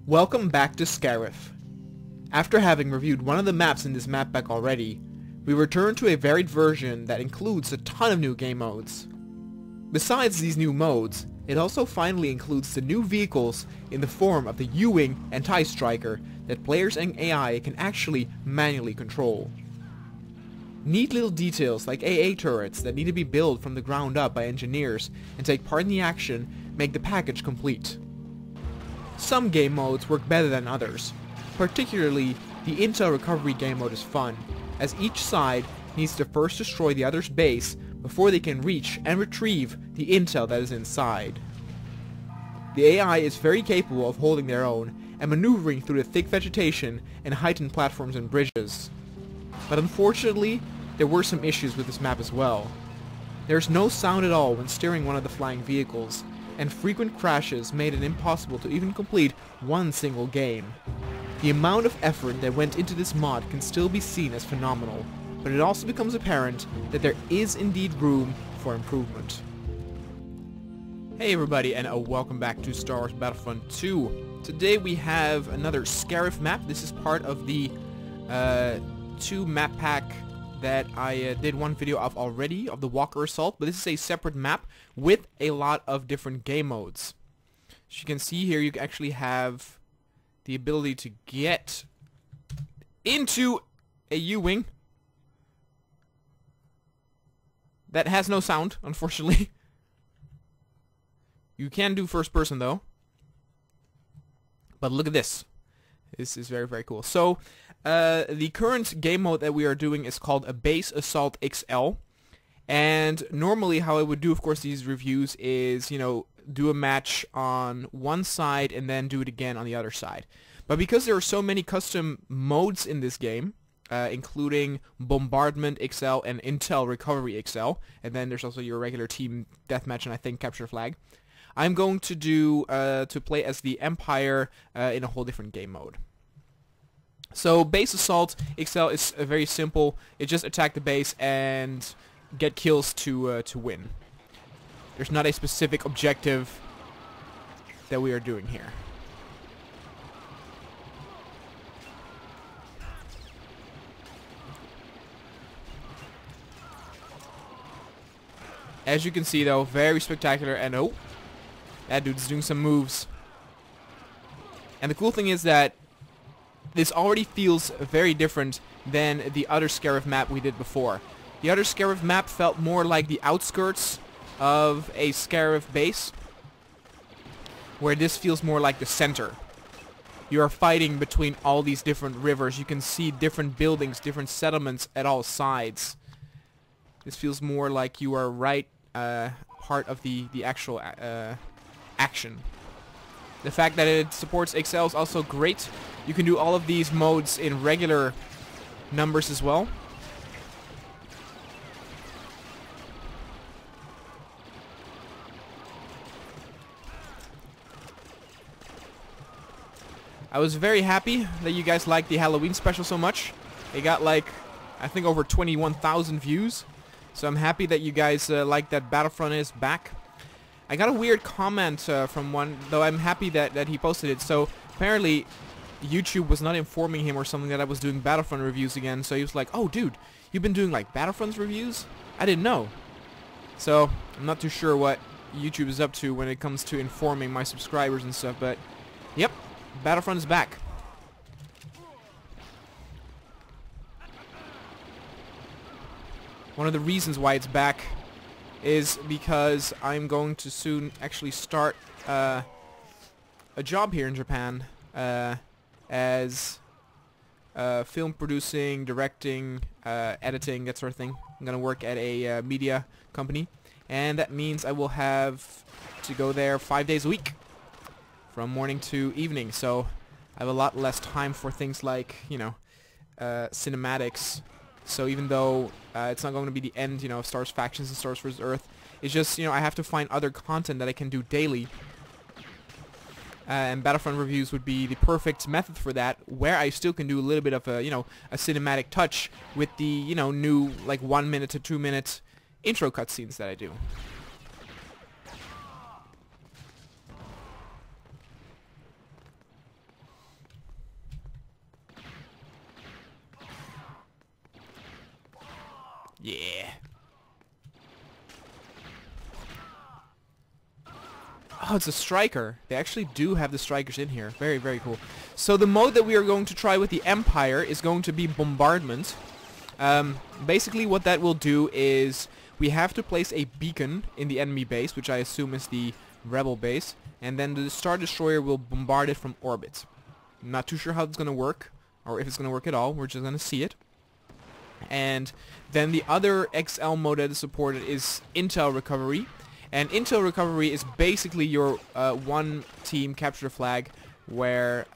Welcome back to Scarif. After having reviewed one of the maps in this map pack already, we return to a varied version that includes a ton of new game modes. Besides these new modes, it also finally includes the new vehicles in the form of the U-Wing and TIE Striker that players and AI can actually manually control. Neat little details like AA turrets that need to be built from the ground up by engineers and take part in the action make the package complete. Some game modes work better than others. Particularly, the Intel Recovery game mode is fun, as each side needs to first destroy the other's base before they can reach and retrieve the intel that is inside. The AI is very capable of holding their own and maneuvering through the thick vegetation and heightened platforms and bridges. But unfortunately, there were some issues with this map as well. There's no sound at all when steering one of the flying vehicles, and frequent crashes made it impossible to even complete one single game. The amount of effort that went into this mod can still be seen as phenomenal, but it also becomes apparent that there is indeed room for improvement. Hey everybody, and welcome back to Star Wars Battlefront 2. Today we have another Scarif map. This is part of the 2 map pack that I did one video of already, of the Walker Assault, but this is a separate map with a lot of different game modes. As you can see here, you actually have the ability to get into a U-Wing that has no sound, unfortunately. You can do first person though. But look at this. This is very, very cool. So, the current game mode that we are doing is called a Base Assault XL. And normally how I would do, of course, these reviews is, you know, do a match on one side and then do it again on the other side. But because there are so many custom modes in this game, including Bombardment XL and Intel Recovery XL, and then there's also your regular team deathmatch and I think capture flag, I'm going to do to play as the Empire in a whole different game mode. So Base Assault XL is very simple. It just attack the base and get kills to win. There's not a specific objective that we are doing here. As you can see though, very spectacular, and oh, that dude's doing some moves. And the cool thing is that this already feels very different than the other Scarif map we did before. The other Scarif map felt more like the outskirts of a Scarif base, where this feels more like the center. You are fighting between all these different rivers. You can see different buildings, different settlements at all sides. This feels more like you are right part of the actual action. The fact that it supports XL is also great. You can do all of these modes in regular numbers as well. I was very happy that you guys liked the Halloween special so much. It got like, I think, over 21,000 views. So I'm happy that you guys like that Battlefront is back. I got a weird comment from one, though I'm happy that he posted it. So apparently YouTube was not informing him or something that I was doing Battlefront reviews again. So he was like, oh dude, you've been doing like Battlefront reviews? I didn't know. So I'm not too sure what YouTube is up to when it comes to informing my subscribers and stuff. But yep, Battlefront is back. One of the reasons why it's back is because I'm going to soon actually start a job here in Japan as film producing, directing, editing, that sort of thing. I'm going to work at a media company, and that means I will have to go there 5 days a week from morning to evening, so I have a lot less time for things like, you know, cinematics. So even though it's not going to be the end, you know, of Star Wars Factions and Star Wars vs. Earth, it's just, you know, I have to find other content that I can do daily. And Battlefront reviews would be the perfect method for that, where I still can do a little bit of a, you know, a cinematic touch with the, you know, new, like 1 minute to 2 minute intro cutscenes that I do. Yeah. Oh, it's a striker. They actually do have the strikers in here. Very, very cool. So the mode that we are going to try with the Empire is going to be Bombardment. Basically what that will do is we have to place a beacon in the enemy base, which I assume is the rebel base, and then the Star Destroyer will bombard it from orbit. I'm not too sure how it's going to work, or if it's going to work at all. We're just going to see it. And then the other XL mode that is supported is Intel Recovery. And Intel Recovery is basically your one team capture the flag, where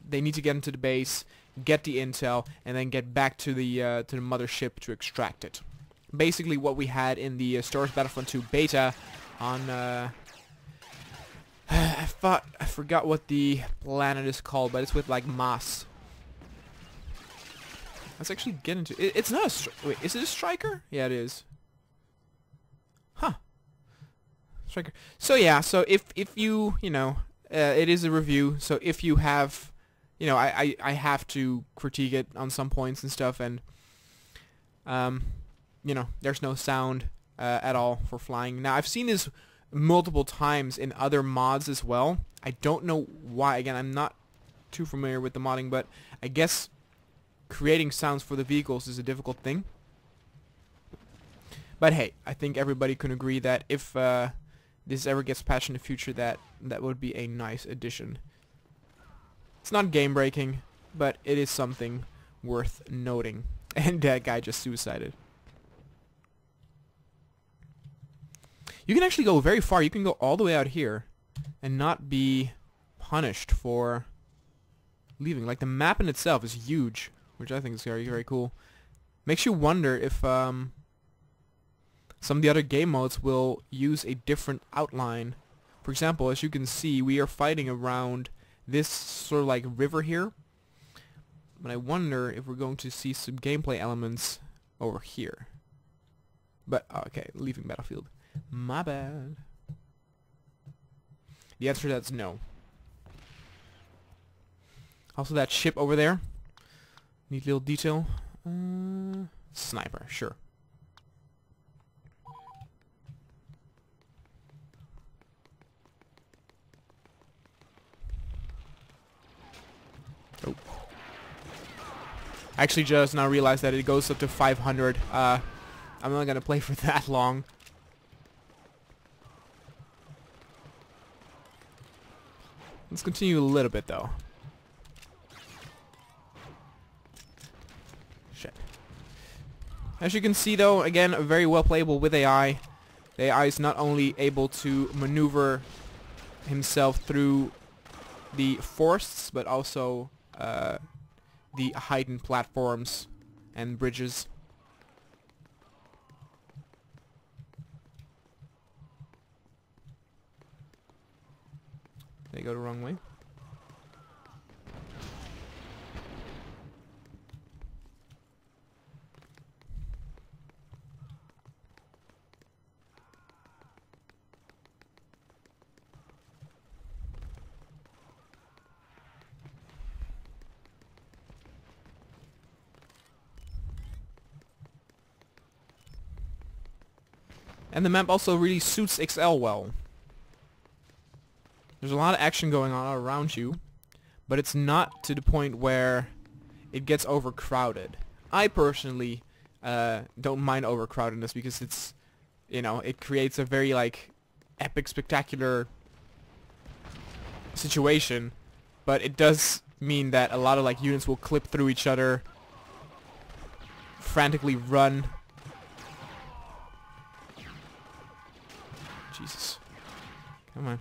they need to get into the base, get the intel, and then get back to the mothership to extract it. Basically what we had in the Star Wars Battlefront 2 beta on I forgot what the planet is called, but it's with like mass. Let's actually get into it. It's not a wait, is it a striker? Yeah, it is. Huh. Striker. So yeah, so if you know, it is a review, so if you have, you know, I have to critique it on some points and stuff, and you know, there's no sound at all for flying. Now, I've seen this multiple times in other mods as well. I don't know why. Again, I'm not too familiar with the modding, but I guess creating sounds for the vehicles is a difficult thing. But hey, I think everybody can agree that if this ever gets patched in the future, that would be a nice addition. It's not game breaking, but it is something worth noting. And that guy just suicided. You can actually go very far. You can go all the way out here and not be punished for leaving. Like, the map in itself is huge, which I think is very, very cool. Makes you wonder if some of the other game modes will use a different outline. For example, as you can see, we are fighting around this sort of like river here. But I wonder if we're going to see some gameplay elements over here. But, okay, leaving battlefield. My bad. The answer to that's no. Also, that ship over there. Neat little detail. Sniper, sure. Oh. I actually just now realized that it goes up to 500. I'm not gonna play for that long. Let's continue a little bit though. Shit. As you can see though, again, very well playable with AI. The AI is not only able to maneuver himself through the forests, but also the heightened platforms and bridges. They go the wrong way. And the map also really suits XL well. There's a lot of action going on around you, but it's not to the point where it gets overcrowded. I personally don't mind overcrowdedness because it's, you know, it creates a very like epic, spectacular situation, but it does mean that a lot of like units will clip through each other, frantically run. Jesus. Come on.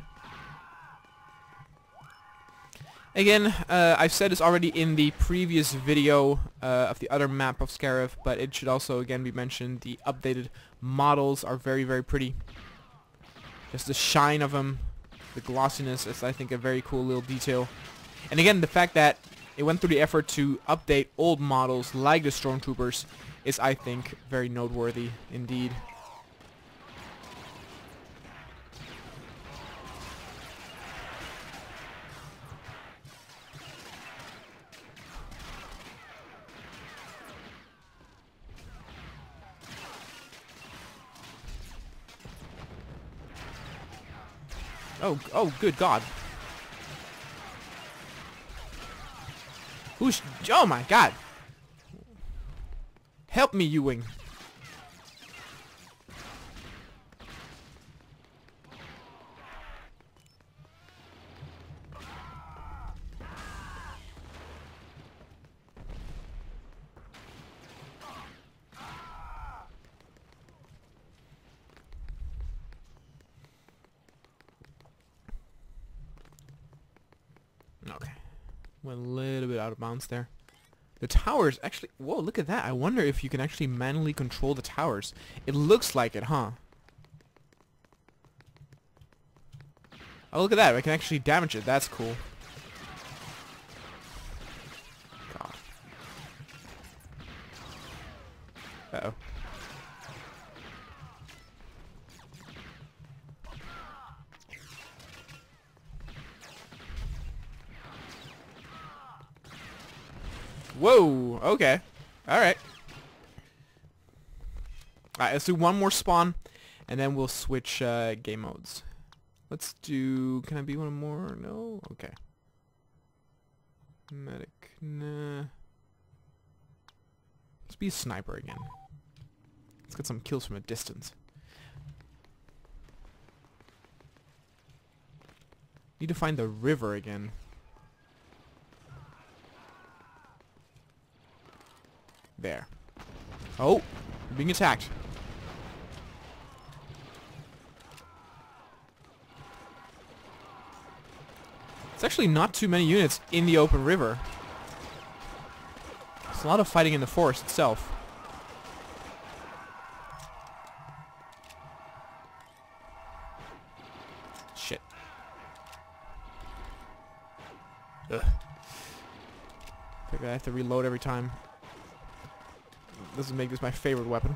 Again, I've said this already in the previous video of the other map of Scarif, but it should also again be mentioned. The updated models are very, very pretty. Just the shine of them, the glossiness is, I think, a very cool little detail. And again, the fact that it went through the effort to update old models like the Stormtroopers is, I think, very noteworthy indeed. Oh, good God. Who's... Oh, my God. Help me, Ewing. Okay. Went a little bit out of bounds there. The towers actually... Whoa, look at that. I wonder if you can actually manually control the towers. It looks like it, huh? Oh, look at that. I can actually damage it. That's cool. God. Uh-oh. Whoa, okay. Alright. Alright, let's do one more spawn, and then we'll switch game modes. Let's do... Can I be one more? No? Okay. Medic, nah. Let's be a sniper again. Let's get some kills from a distance. Need to find the river again. There. Oh! We're being attacked. It's actually not too many units in the open river. There's a lot of fighting in the forest itself. Shit. Ugh. I think I have to reload every time. This will make this my favorite weapon.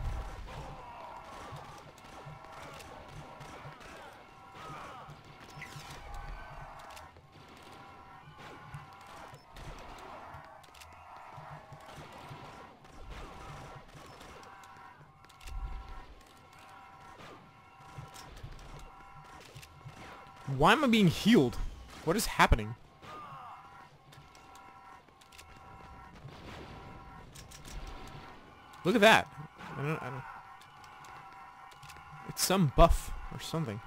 Why am I being healed? What is happening? Look at that. I don't... It's some buff or something.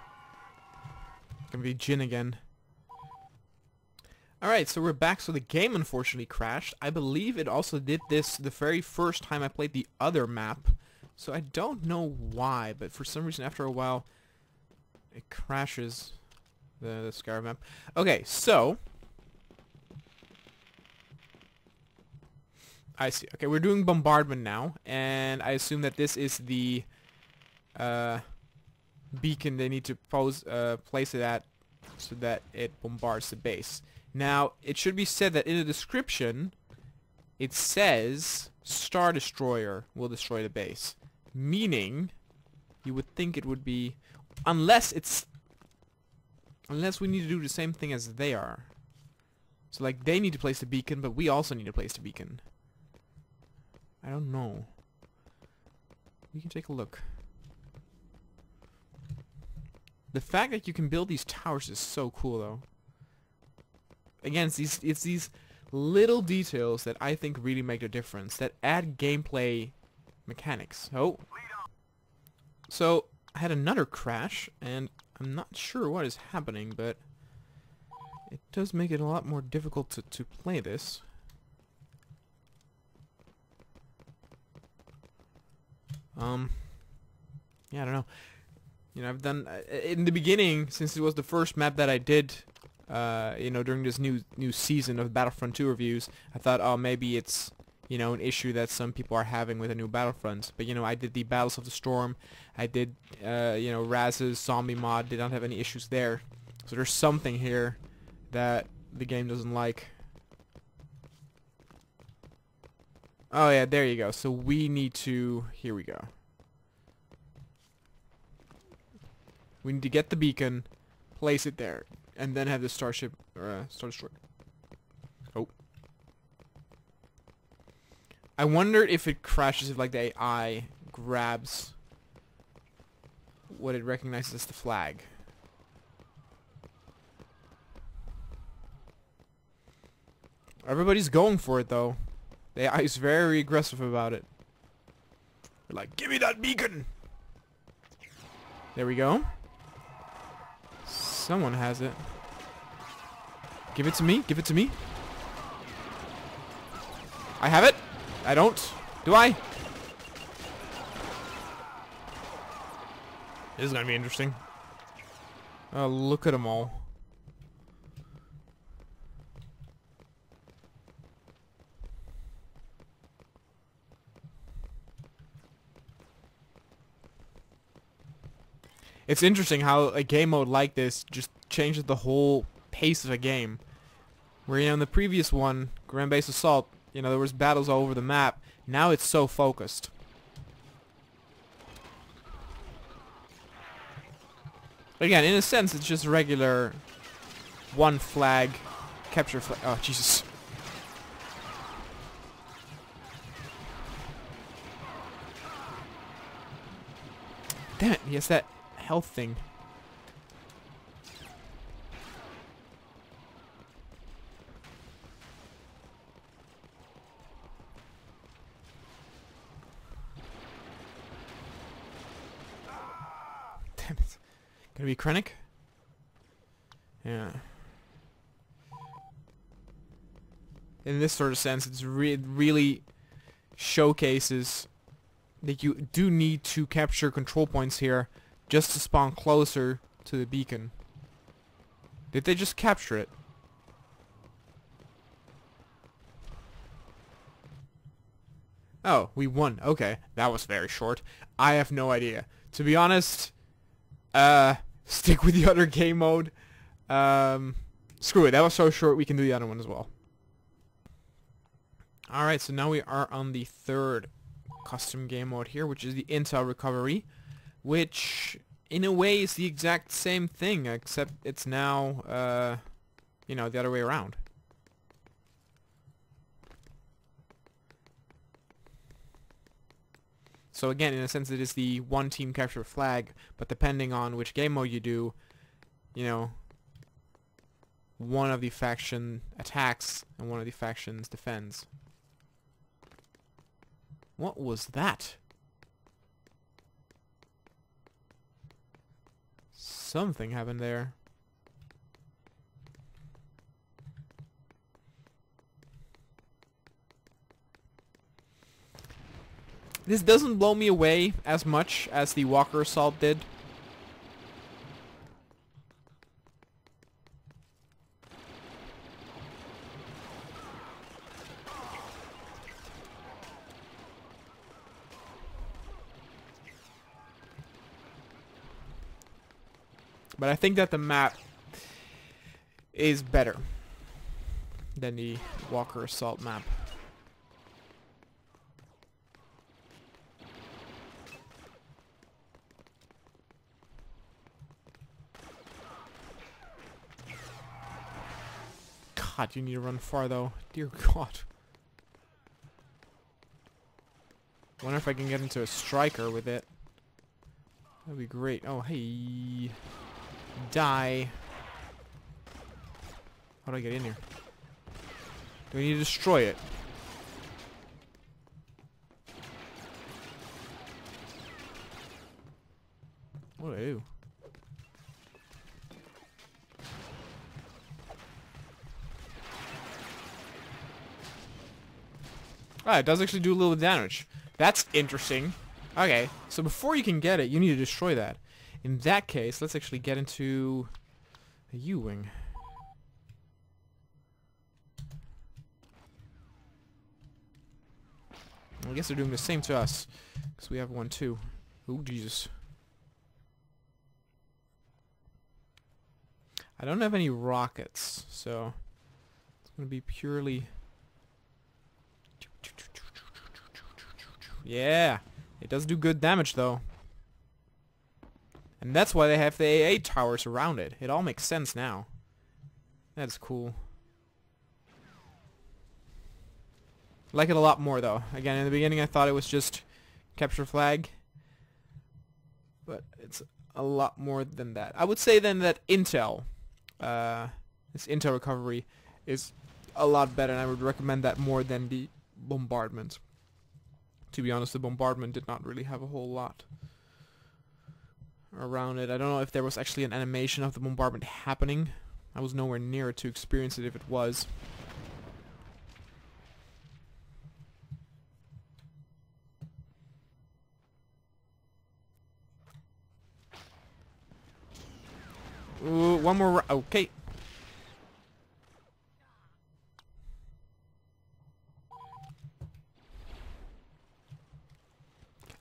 Gonna be Jin again. Alright, so we're back. So the game unfortunately crashed. I believe it also did this the very first time I played the other map. So I don't know why, but for some reason after a while it crashes the Scarif map. Okay, so I see. Okay, we're doing Bombardment now, and I assume that this is the beacon they need to place it at so that it bombards the base. Now, it should be said that in the description, it says Star Destroyer will destroy the base. Meaning, you would think it would be... Unless we need to do the same thing as they are. So, like, they need to place the beacon, but we also need to place the beacon. I don't know. We can take a look. The fact that you can build these towers is so cool, though. Again, it's these little details that I think really make a difference, that add gameplay mechanics. Oh. So, I had another crash, and I'm not sure what is happening, but it does make it a lot more difficult to play this. Yeah, I don't know. You know, I've done in the beginning, since it was the first map that I did, you know, during this new season of Battlefront 2 reviews, I thought, oh, maybe it's, you know, an issue that some people are having with a new Battlefront. But, you know, I did the Battles of the Storm. I did, you know, Raz's zombie mod. Did not have any issues there. So there's something here that the game doesn't like. Oh, yeah, there you go. So we need to... Here we go. We need to get the beacon, place it there, and then have the starship, Star Destroyer. Oh. I wonder if it crashes if, like, the AI grabs what it recognizes as the flag. Everybody's going for it though. The AI's very aggressive about it. They're like, give me that beacon! There we go. Someone has it. Give it to me. Give it to me. I have it. I don't. Do I? This is gonna be interesting. Oh, look at them all. It's interesting how a game mode like this just changes the whole pace of a game. Where, you know, in the previous one, Ground Base Assault, you know, there was battles all over the map. Now it's so focused. Again, in a sense, it's just regular one flag capture flag. Oh, Jesus. Damn it, he has that health thing. Damn it. Gonna be Krennic? Yeah. In this sort of sense, it's really showcases that you do need to capture control points here just to spawn closer to the beacon. Did they just capture it? Oh, we won. Okay, that was very short. I have no idea. To be honest, stick with the other game mode. Screw it, that was so short, we can do the other one as well. Alright, so now we are on the third custom game mode here, which is the intel recovery, which in a way is the exact same thing, except it's now, you know, the other way around. So again, in a sense, it is the one team capture flag, but depending on which game mode you do, you know, one of the faction attacks and one of the factions defends. What was that? Something happened there. This doesn't blow me away as much as the Walker Assault did. But I think that the map is better than the Walker Assault map. God, you need to run far though. Dear God. Wonder if I can get into a striker with it. That'd be great. Oh, hey. Die. How do I get in here? Do I need to destroy it? What do I do? Ah, it does actually do a little damage. That's interesting. Okay, so before you can get it, you need to destroy that. In that case, let's actually get into a U-wing. I guess they're doing the same to us, because we have one too. Oh, Jesus. I don't have any rockets, so it's going to be purely... Yeah, it does do good damage though. And that's why they have the AA towers around it. It all makes sense now. That's cool. Like it a lot more though. Again, in the beginning I thought it was just capture flag. But it's a lot more than that. I would say then that intel, this intel recovery is a lot better, and I would recommend that more than the Bombardment. To be honest, the Bombardment did not really have a whole lot around it. I don't know if there was actually an animation of the Bombardment happening. I was nowhere near it to experience it if it was. Ooh, one more. Okay.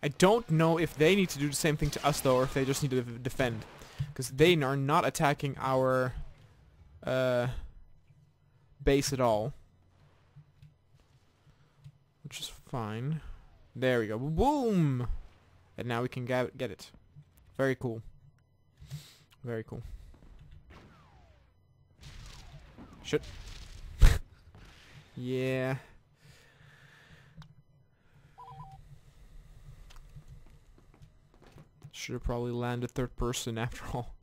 I don't know if they need to do the same thing to us though, or if they just need to defend, because they are not attacking our base at all, which is fine. There we go. Boom! And now we can get it. Very cool. Very cool. Shit. Yeah. Should have probably landed third person after all.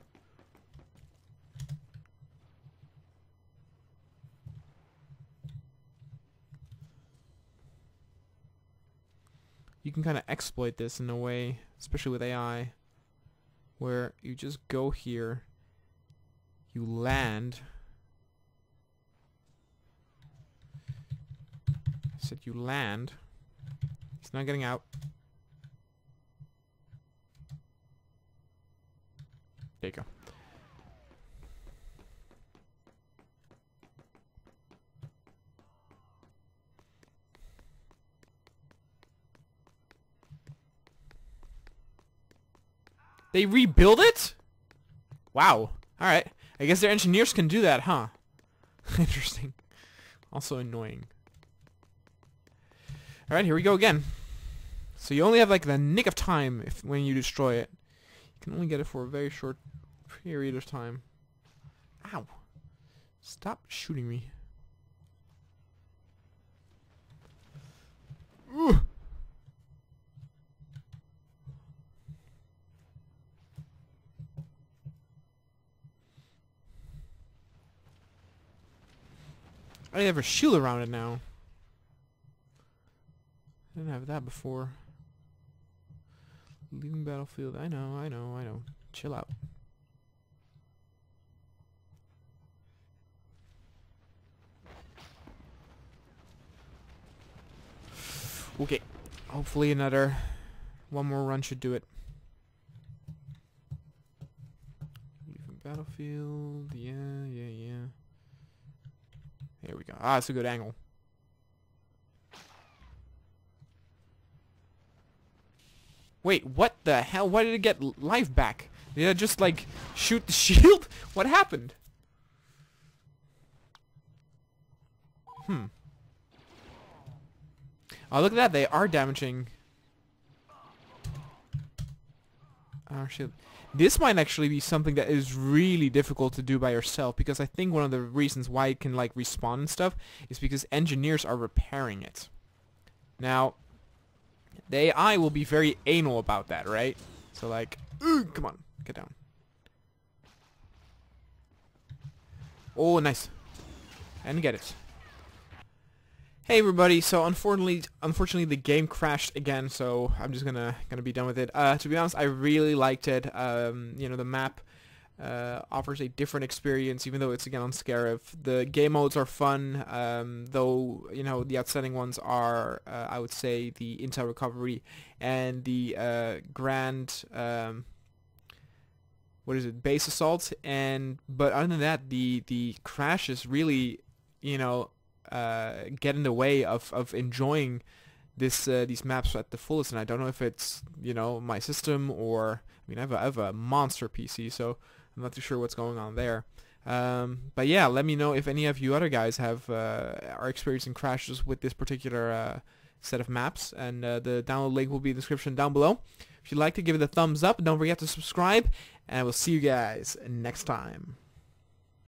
You can kind of exploit this in a way, especially with AI, where you just go here, you land. I said you land. He's not getting out. There you go. They rebuild it? Wow. Alright. I guess their engineers can do that, huh? Interesting. Also annoying. Alright, here we go again. So you only have like the nick of time when you destroy it. You can only get it for a very short period of time. Ow. Stop shooting me. Ooh. I have a shield around it now. I didn't have that before. Leaving battlefield. I know. Chill out. Okay. Hopefully one more run should do it. Leaving battlefield. Yeah. There we go. Ah, it's a good angle. Wait, what the hell? Why did it get life back? Did I just, like, shoot the shield? What happened? Oh, look at that. They are damaging our shield. This might actually be something that is really difficult to do by yourself, because I think one of the reasons why it can, like, respawn and stuff is because engineers are repairing it. Now, the AI will be very anal about that, right? So, like, come on, get down. Oh, nice. And get it. Hey everybody, so unfortunately the game crashed again, so I'm just gonna be done with it. To be honest, I really liked it. You know, the map offers a different experience, even though it's again on Scarif. The game modes are fun, though, you know, the outstanding ones are, I would say, the intel recovery and the grand, what is it, base assault. But other than that, the crashes really, you know, get in the way of enjoying these maps at the fullest. And I don't know if it's, you know, my system, or I mean, I have a monster PC, so I'm not too sure what's going on there. But yeah, let me know if any of you other guys are experiencing crashes with this particular set of maps, and the download link will be in the description down below. If you'd like to give it a thumbs up, don't forget to subscribe, and I will see you guys next time.